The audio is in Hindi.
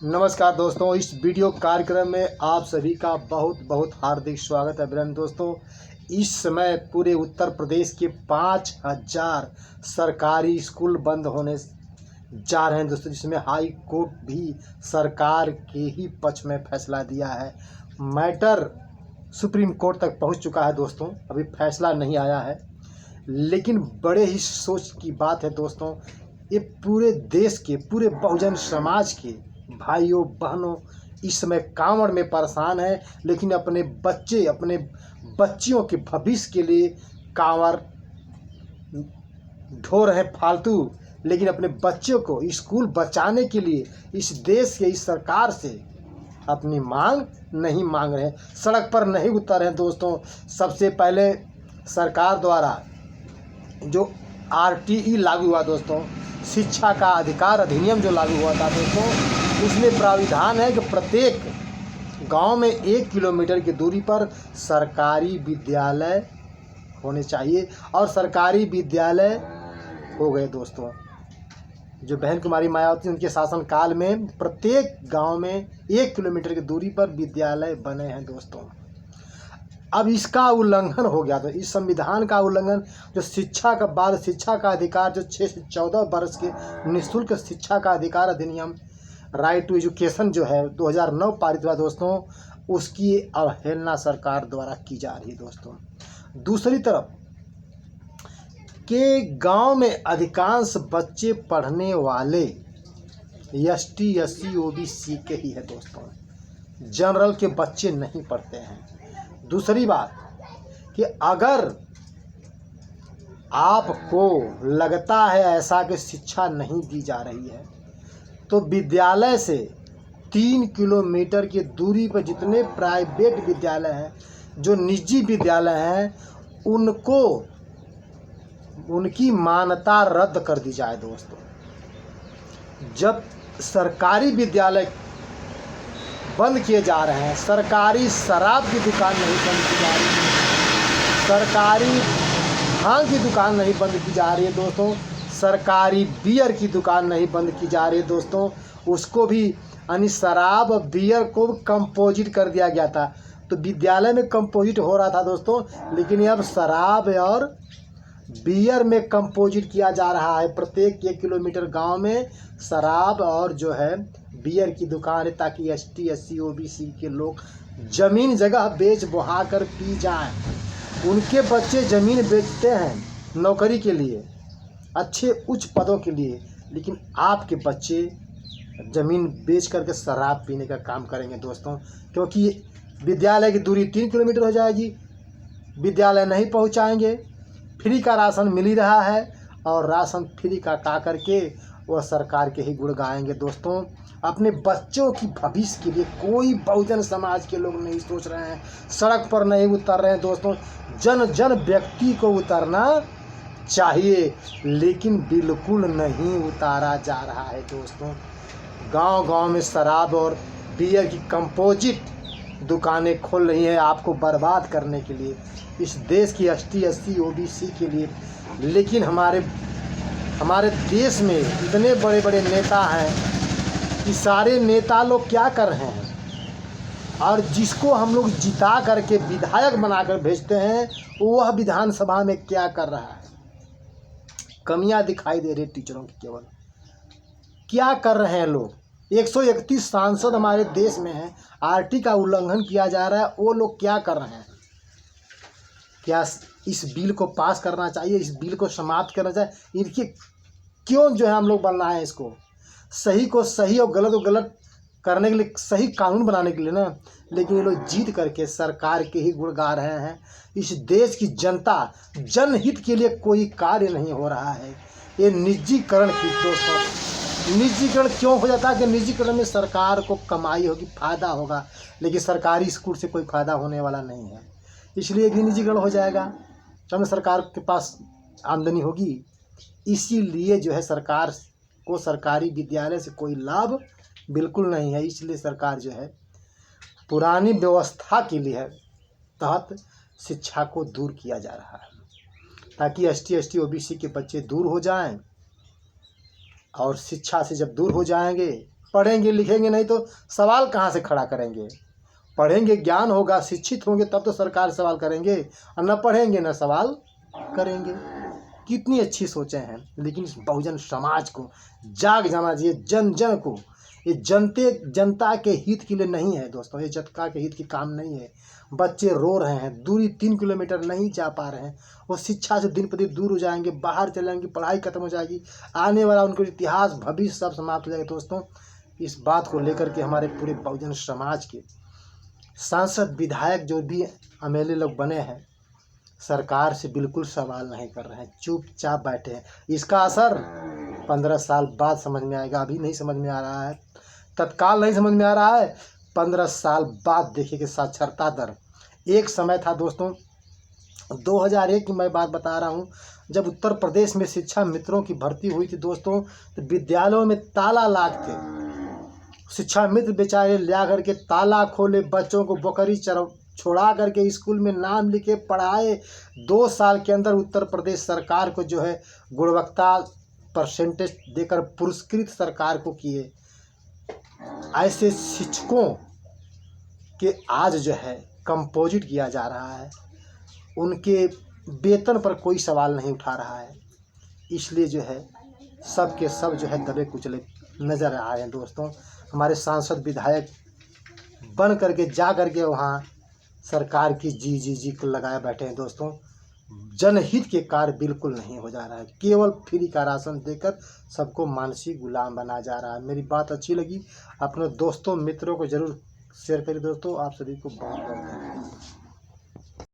नमस्कार दोस्तों, इस वीडियो कार्यक्रम में आप सभी का बहुत बहुत हार्दिक स्वागत है। ब्रह्म दोस्तों, इस समय पूरे उत्तर प्रदेश के 5000 सरकारी स्कूल बंद होने जा रहे हैं दोस्तों, जिसमें हाई कोर्ट भी सरकार के ही पक्ष में फैसला दिया है। मैटर सुप्रीम कोर्ट तक पहुंच चुका है दोस्तों, अभी फैसला नहीं आया है, लेकिन बड़े ही सोच की बात है दोस्तों। ये पूरे देश के, पूरे बहुजन समाज के भाइयों बहनों इस समय कांवड़ में परेशान है, लेकिन अपने बच्चियों के भविष्य के लिए कांवड़ ढो रहे हैं फालतू, लेकिन अपने बच्चों को स्कूल बचाने के लिए इस देश के, इस सरकार से अपनी मांग नहीं मांग रहे हैं, सड़क पर नहीं उतर रहे हैं दोस्तों। सबसे पहले सरकार द्वारा जो RTE लागू हुआ दोस्तों, शिक्षा का अधिकार अधिनियम जो लागू हुआ था दोस्तों, उसमें प्राविधान है कि प्रत्येक गांव में 1 किलोमीटर की दूरी पर सरकारी विद्यालय होने चाहिए, और सरकारी विद्यालय हो गए दोस्तों। जो बहन कुमारी मायावती उनके शासनकाल में प्रत्येक गांव में 1 किलोमीटर की दूरी पर विद्यालय बने हैं दोस्तों। अब इसका उल्लंघन हो गया, तो इस संविधान का उल्लंघन, जो शिक्षा का बाल शिक्षा का अधिकार, जो 6 से 14 वर्ष के निःशुल्क शिक्षा का अधिकार अधिनियम, राइट टू एजुकेशन जो है 2009 पारित हुआ दोस्तों, उसकी अवहेलना सरकार द्वारा की जा रही है दोस्तों। दूसरी तरफ के गांव में अधिकांश बच्चे पढ़ने वाले ST SC OBC के ही है दोस्तों, जनरल के बच्चे नहीं पढ़ते हैं। दूसरी बात कि अगर आपको लगता है ऐसा कि शिक्षा नहीं दी जा रही है, तो विद्यालय से 3 किलोमीटर की दूरी पर जितने प्राइवेट विद्यालय हैं, जो निजी विद्यालय हैं, उनको उनकी मान्यता रद्द कर दी जाए दोस्तों। जब सरकारी विद्यालय बंद किए जा रहे हैं, सरकारी शराब की दुकान नहीं बंद की जा रही है, सरकारी भांग की दुकान नहीं बंद की जा रही है दोस्तों, सरकारी बियर की दुकान नहीं बंद की जा रही है दोस्तों, उसको भी यानी शराब और बियर को कंपोजिट कर दिया गया था। तो विद्यालय में कंपोजिट हो रहा था दोस्तों, लेकिन अब शराब और बियर में कंपोजिट किया जा रहा है। प्रत्येक 1 किलोमीटर गांव में शराब और जो है बियर की दुकान है, ताकि ST SC OBC के लोग ज़मीन जगह बेच बुहा कर पी जाएं। उनके बच्चे ज़मीन बेचते हैं नौकरी के लिए, अच्छे उच्च पदों के लिए, लेकिन आपके बच्चे ज़मीन बेच करके शराब पीने का काम करेंगे दोस्तों, क्योंकि विद्यालय की दूरी 3 किलोमीटर हो जाएगी, विद्यालय नहीं पहुंचाएंगे, फ्री का राशन मिल ही रहा है, और राशन फ्री का का करके वह सरकार के ही गुण गाएंगे दोस्तों। अपने बच्चों की भविष्य के लिए कोई बहुजन समाज के लोग नहीं सोच रहे हैं, सड़क पर नहीं उतर रहे हैं दोस्तों। जन जन व्यक्ति को उतरना चाहिए, लेकिन बिल्कुल नहीं उतारा जा रहा है दोस्तों। गांव गांव में शराब और बियर की कंपोजिट दुकानें खोल रही हैं आपको बर्बाद करने के लिए, इस देश की ST SC OBC के लिए। लेकिन हमारे देश में इतने बड़े बड़े नेता हैं कि सारे नेता लोग क्या कर रहे हैं, और जिसको हम लोग जिता करके विधायक बनाकर भेजते हैं, वह विधानसभा में क्या कर रहा है। कमियां दिखाई दे रही टीचरों की, केवल क्या कर रहे हैं लोग। 131 सांसद हमारे देश में हैं, RT का उल्लंघन किया जा रहा है, वो लोग क्या कर रहे हैं। क्या इस बिल को पास करना चाहिए, इस बिल को समाप्त करना चाहिए। इनके क्यों जो है हम लोग बनना है, इसको सही को सही और गलत को गलत करने के लिए, सही कानून बनाने के लिए ना, लेकिन ये लोग जीत करके सरकार के ही गुण गा रहे हैं। इस देश की जनता, जनहित के लिए कोई कार्य नहीं हो रहा है। ये निजीकरण की दोस्तों, निजीकरण क्यों हो जाता है कि निजीकरण में सरकार को कमाई होगी, फ़ायदा होगा, लेकिन सरकारी स्कूल से कोई फ़ायदा होने वाला नहीं है, इसलिए भी निजीकरण हो जाएगा, तब सरकार के पास आमदनी होगी। इसीलिए जो है सरकार को सरकारी विद्यालय से कोई लाभ बिल्कुल नहीं है, इसलिए सरकार जो है पुरानी व्यवस्था के लिए है तहत शिक्षा को दूर किया जा रहा है, ताकि ST ST OBC के बच्चे दूर हो जाएं, और शिक्षा से जब दूर हो जाएंगे पढ़ेंगे लिखेंगे नहीं तो सवाल कहाँ से खड़ा करेंगे। पढ़ेंगे, ज्ञान होगा, शिक्षित होंगे तब तो सरकार सवाल करेंगे, और न पढ़ेंगे न सवाल करेंगे। कितनी अच्छी सोचें हैं, लेकिन इस बहुजन समाज को जाग जाना चाहिए, जन जन को। ये जनता के हित के लिए नहीं है दोस्तों, ये जनता के हित की काम नहीं है। बच्चे रो रहे हैं, दूरी 3 किलोमीटर नहीं जा पा रहे हैं, वो शिक्षा से दिन प्रतिदिन दूर हो जाएंगे, बाहर चले जाएंगे, पढ़ाई खत्म हो जाएगी, आने वाला उनका इतिहास भविष्य सब समाप्त हो जाएगा। दोस्तों इस बात को लेकर के हमारे पूरे बहुजन समाज के सांसद विधायक जो भी एमएलए लोग बने हैं, सरकार से बिल्कुल सवाल नहीं कर रहे हैं, चुपचाप बैठे हैं। इसका असर 15 साल बाद समझ में आएगा, अभी नहीं समझ में आ रहा है, तत्काल नहीं समझ में आ रहा है। 15 साल बाद देखिए कि साक्षरता दर, एक समय था दोस्तों 2001 की मैं बात बता रहा हूँ, जब उत्तर प्रदेश में शिक्षा मित्रों की भर्ती हुई थी दोस्तों, तो विद्यालयों में ताला लाग थे। शिक्षा मित्र बेचारे ला करके ताला खोले, बच्चों को बकरी छोड़ा करके स्कूल में नाम लिखे, पढ़ाए। 2 साल के अंदर उत्तर प्रदेश सरकार को जो है गुणवत्ता परसेंटेज देकर पुरस्कृत सरकार को किए। ऐसे शिक्षकों के आज जो है कंपोजिट किया जा रहा है, उनके वेतन पर कोई सवाल नहीं उठा रहा है। इसलिए जो है सब के सब जो है दबे कुचले नज़र आ रहे हैं दोस्तों। हमारे सांसद विधायक बन करके जा करके वहाँ सरकार की जी को लगाए बैठे हैं दोस्तों। जनहित के कार्य बिल्कुल नहीं हो जा रहा है, केवल फ्री का राशन देकर सबको मानसिक गुलाम बना जा रहा है। मेरी बात अच्छी लगी, अपने दोस्तों मित्रों को ज़रूर शेयर करिए दोस्तों। आप सभी को बहुत बहुत धन्यवाद।